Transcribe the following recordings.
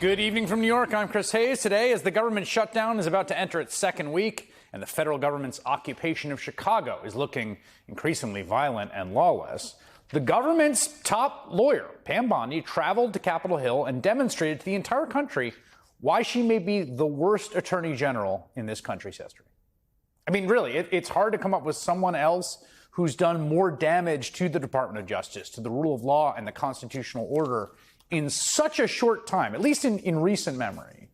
Good evening from New York. I'm Chris Hayes. Today, as the government shutdown is about to enter its second week and the federal government's occupation of Chicago is looking increasingly violent and lawless, the government's top lawyer, Pam Bondi, traveled to Capitol Hill and demonstrated to the entire country why she may be the worst attorney general in this country's history. I mean, really, it's hard to come up with someone else who's done more damage to the Department of Justice, to the rule of law and the constitutional order in such a short time, at least in recent memory.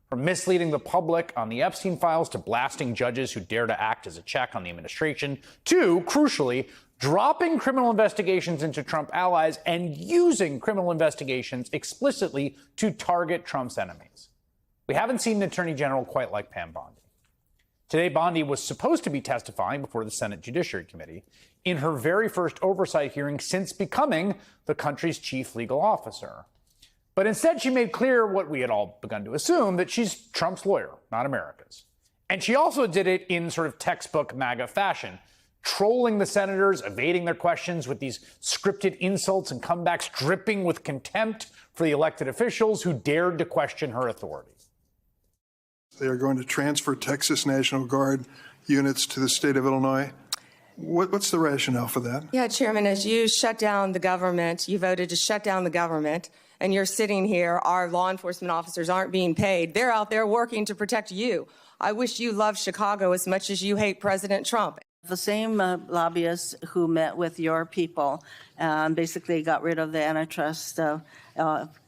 From misleading the public on the Epstein files to blasting judges who dare to act as a check on the administration to, crucially, dropping criminal investigations into Trump allies and using criminal investigations explicitly to target Trump's enemies. We haven't seen an attorney general quite like Pam Bondi. Today, Bondi was supposed to be testifying before the Senate Judiciary Committee in her very first oversight hearing since becoming the country's chief legal officer. But instead, she made clear what we had all begun to assume, that she's Trump's lawyer, not America's. And she also did it in sort of textbook MAGA fashion, trolling the senators, evading their questions with these scripted insults and comebacks dripping with contempt for the elected officials who dared to question her authority. They are going to transfer Texas National Guard units to the state of Illinois. What's the rationale for that? Yeah, Chairman, as you shut down the government, you voted to shut down the government, and you're sitting here, our law enforcement officers aren't being paid. They're out there working to protect you. I wish you loved Chicago as much as you hate President Trump. The same lobbyists who met with your people and basically got rid of the antitrust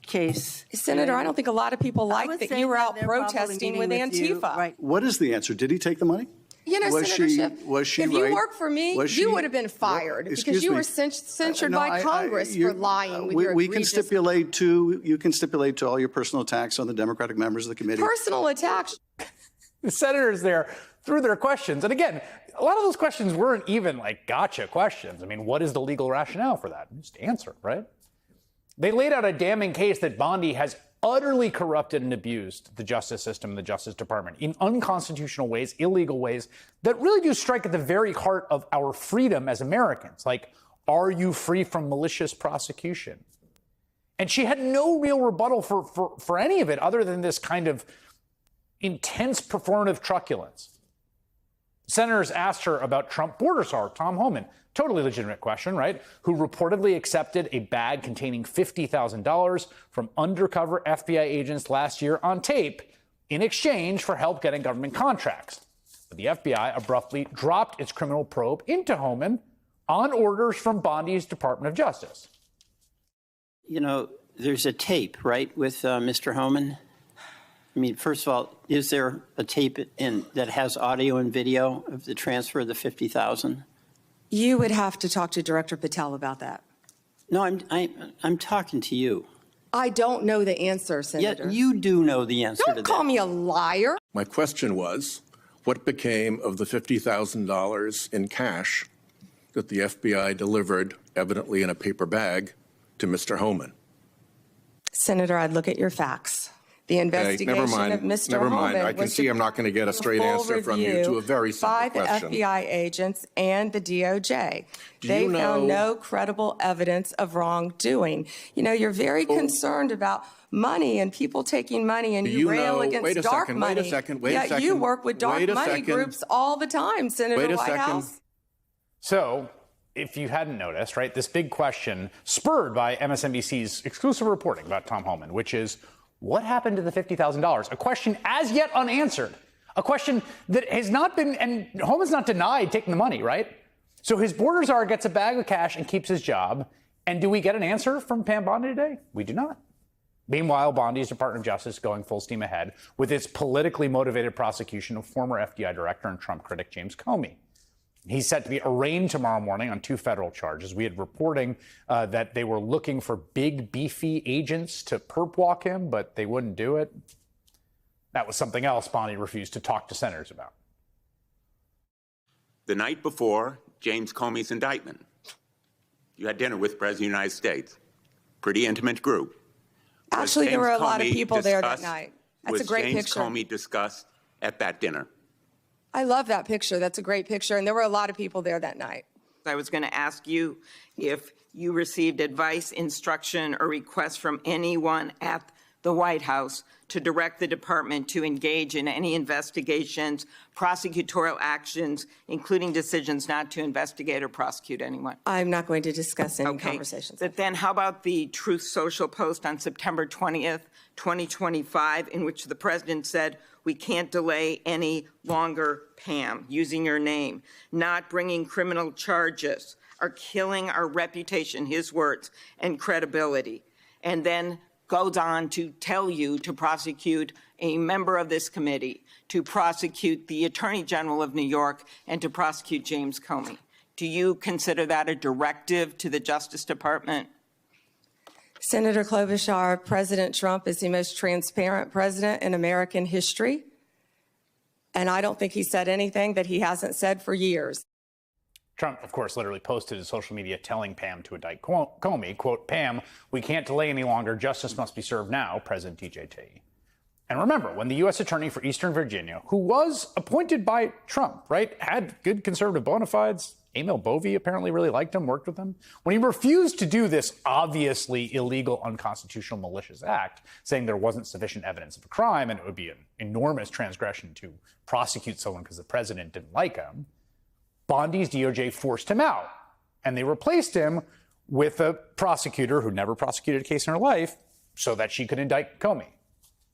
case. Senator, I don't think a lot of people like that you were out protesting with Antifa. Right. What is the answer? Did he take the money? You know, Senator Schiff, if you worked for me, you would have been fired because you were censured by Congress for lying with your We can stipulate to, you can stipulate to all your personal attacks on the Democratic members of the committee. Personal attacks. The senators there threw their questions. And again, a lot of those questions weren't even like gotcha questions. I mean, what is the legal rationale for that? Just answer, right? They laid out a damning case that Bondi has utterly corrupted and abused the justice system and the Justice Department in unconstitutional ways, illegal ways that really do strike at the very heart of our freedom as Americans. Like, are you free from malicious prosecution? And she had no real rebuttal for any of it other than this kind of intense performative truculence. Senators asked her about Trump border czar Tom Homan. Totally legitimate question, right? Who reportedly accepted a bag containing $50,000 from undercover FBI agents last year on tape in exchange for help getting government contracts. But the FBI abruptly dropped its criminal probe into Homan on orders from Bondi's Department of Justice. You know, there's a tape, right, with Mr. Homan? I mean, first of all, is there a tape that has audio and video of the transfer of the $50,000? You would have to talk to Director Patel about that. No, I'm talking to you. I don't know the answer, Senator. Yeah, you do know the answer to that. Don't call me a liar. My question was, what became of the $50,000 in cash that the FBI delivered, evidently in a paper bag, to Mr. Homan? Senator, I'd look at your facts. The investigation of Mr. Never mind. Homan I can see I'm not going to get a straight answer from you to a very simple question. By the FBI agents and the DOJ. They found no credible evidence of wrongdoing. You know, you're very concerned about money and people taking money, and you rail against dark money. Wait a second. You work with dark money groups all the time, Senator Whitehouse. So, if you hadn't noticed, right, this big question spurred by MSNBC's exclusive reporting about Tom Homan, which is, what happened to the $50,000? A question as yet unanswered. A question that has not been, and Homan's not denied taking the money, right? So his border czar gets a bag of cash and keeps his job. And do we get an answer from Pam Bondi today? We do not. Meanwhile, Bondi's Department of Justice going full steam ahead with its politically motivated prosecution of former FBI director and Trump critic James Comey. He's set to be arraigned tomorrow morning on 2 federal charges. We had reporting that they were looking for big, beefy agents to perp walk him, but they wouldn't do it. That was something else Bondi refused to talk to senators about. The night before James Comey's indictment, you had dinner with the President of the United States. Pretty intimate group. Actually, there were a lot of people there that night. That's a great picture. Was James Comey discussed at that dinner? I love that picture. That's a great picture. And there were a lot of people there that night. I was going to ask you if you received advice, instruction, or request from anyone at the White House to direct the department to engage in any investigations, prosecutorial actions, including decisions not to investigate or prosecute anyone? I'm not going to discuss any conversations. But then how about the Truth Social post on September 20th, 2025, in which the president said, "We can't delay any longer, Pam," using your name, "not bringing criminal charges are killing our reputation," his words, "and credibility," and then goes on to tell you to prosecute a member of this committee, to prosecute the Attorney General of New York, and to prosecute James Comey. Do you consider that a directive to the Justice Department? Senator Klobuchar, President Trump is the most transparent president in American history, and I don't think he said anything that he hasn't said for years. Trump, of course, literally posted his social media telling Pam to indict Comey, quote, "Pam, we can't delay any longer. Justice must be served now, President DJT." And remember, when the U.S. Attorney for Eastern Virginia, who was appointed by Trump, right, had good conservative bona fides, Emil Bovee apparently really liked him, worked with him, when he refused to do this obviously illegal, unconstitutional, malicious act, saying there wasn't sufficient evidence of a crime and it would be an enormous transgression to prosecute someone because the president didn't like him, Bondi's DOJ forced him out, and they replaced him with a prosecutor who never prosecuted a case in her life so that she could indict Comey,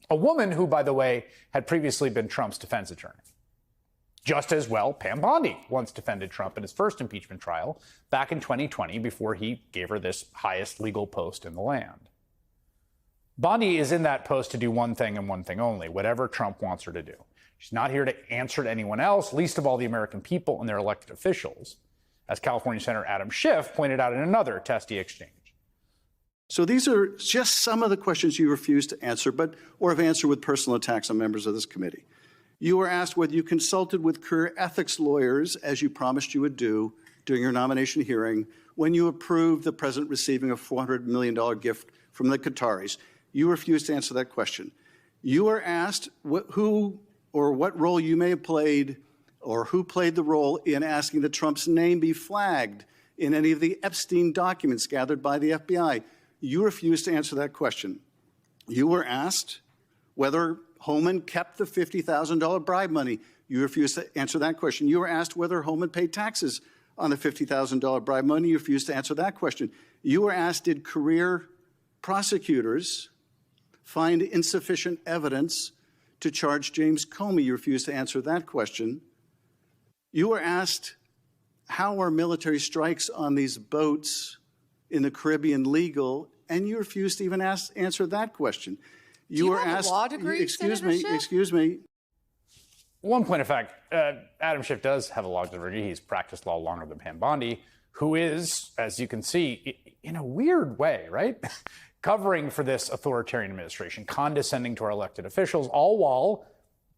a woman who, by the way, had previously been Trump's defense attorney. Just as well, Pam Bondi once defended Trump in his first impeachment trial back in 2020 before he gave her this highest legal post in the land. Bondi is in that post to do one thing and one thing only, whatever Trump wants her to do. She's not here to answer to anyone else, least of all the American people and their elected officials, as California Senator Adam Schiff pointed out in another testy exchange. So these are just some of the questions you refuse to answer, or have answered with personal attacks on members of this committee. You were asked whether you consulted with career ethics lawyers, as you promised you would do during your nomination hearing, when you approved the president receiving a $400 million gift from the Qataris. You refused to answer that question. You were asked who or what role you may have played, or who played the role in asking that Trump's name be flagged in any of the Epstein documents gathered by the FBI. You refused to answer that question. You were asked whether Homan kept the $50,000 bribe money. You refused to answer that question. You were asked whether Homan paid taxes on the $50,000 bribe money. You refused to answer that question. You were asked, did career prosecutors find insufficient evidence to charge James Comey? You refused to answer that question. You were asked, how are military strikes on these boats in the Caribbean legal? And you refused to even answer that question. You were asked, a law degree, excuse me. One point of fact, Adam Schiff does have a law degree. He's practiced law longer than Pam Bondi, who is, as you can see, in a weird way, right? Covering for this authoritarian administration, condescending to our elected officials, all while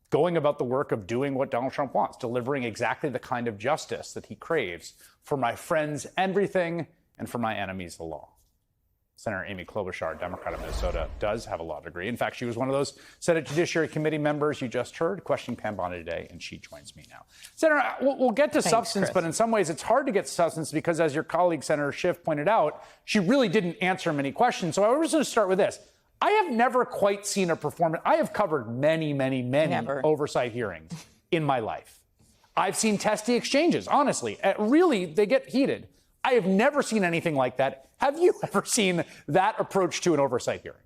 going about the work of doing what Donald Trump wants, delivering exactly the kind of justice that he craves for my friends, everything, and for my enemies, the law. Senator Amy Klobuchar, Democrat of Minnesota, does have a law degree. In fact, she was one of those Senate Judiciary Committee members you just heard questioning Pam Bondi today, and she joins me now. Senator, we'll get to substance, Chris. But in some ways it's hard to get substance because, as your colleague Senator Schiff pointed out, she really didn't answer many questions. So I was going to start with this. I have never quite seen a performance. I have covered many oversight hearings in my life. I've seen testy exchanges, honestly. Really, they get heated. I have never seen anything like that. Have you ever seen that approach to an oversight hearing?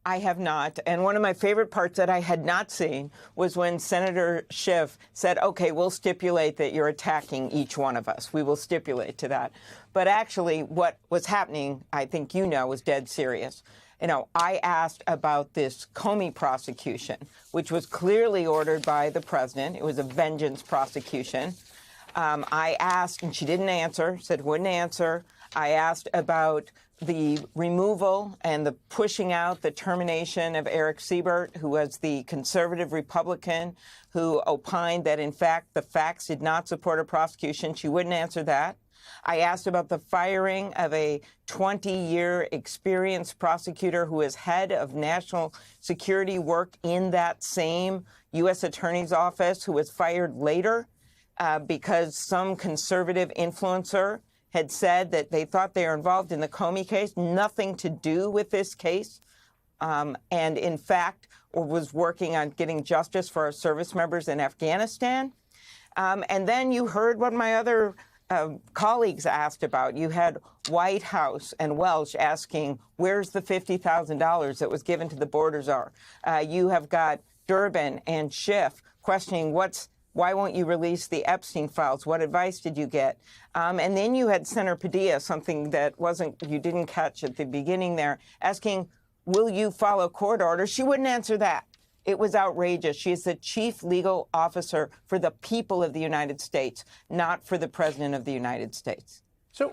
I have not. And one of my favorite parts that I had not seen was when Senator Schiff said, okay, we'll stipulate that you're attacking each one of us. We will stipulate to that. But actually, what was happening, I think you know, was dead serious. You know, I asked about this Comey prosecution, which was clearly ordered by the president. It was a vengeance prosecution. I asked, and she didn't answer, said wouldn't answer. I asked about the removal and the pushing out, the termination of Eric Siebert, who was the conservative Republican who opined that, in fact, the facts did not support a prosecution. She wouldn't answer that. I asked about the firing of a 20-year experienced prosecutor who is head of national security work in that same U.S. Attorney's Office, who was fired later because some conservative influencer had said that they thought they were involved in the Comey case, nothing to do with this case. and in fact was working on getting justice for our service members in Afghanistan. And then you heard what my other colleagues asked about. You had White House and Welch asking, where's the $50,000 that was given to the border czar? You have got Durbin and Schiff questioning why won't you release the Epstein files? What advice did you get? And then you had Senator Padilla, something that you didn't catch at the beginning there, asking, will you follow court orders? She wouldn't answer that. It was outrageous. She is the chief legal officer for the people of the United States, not for the president of the United States. So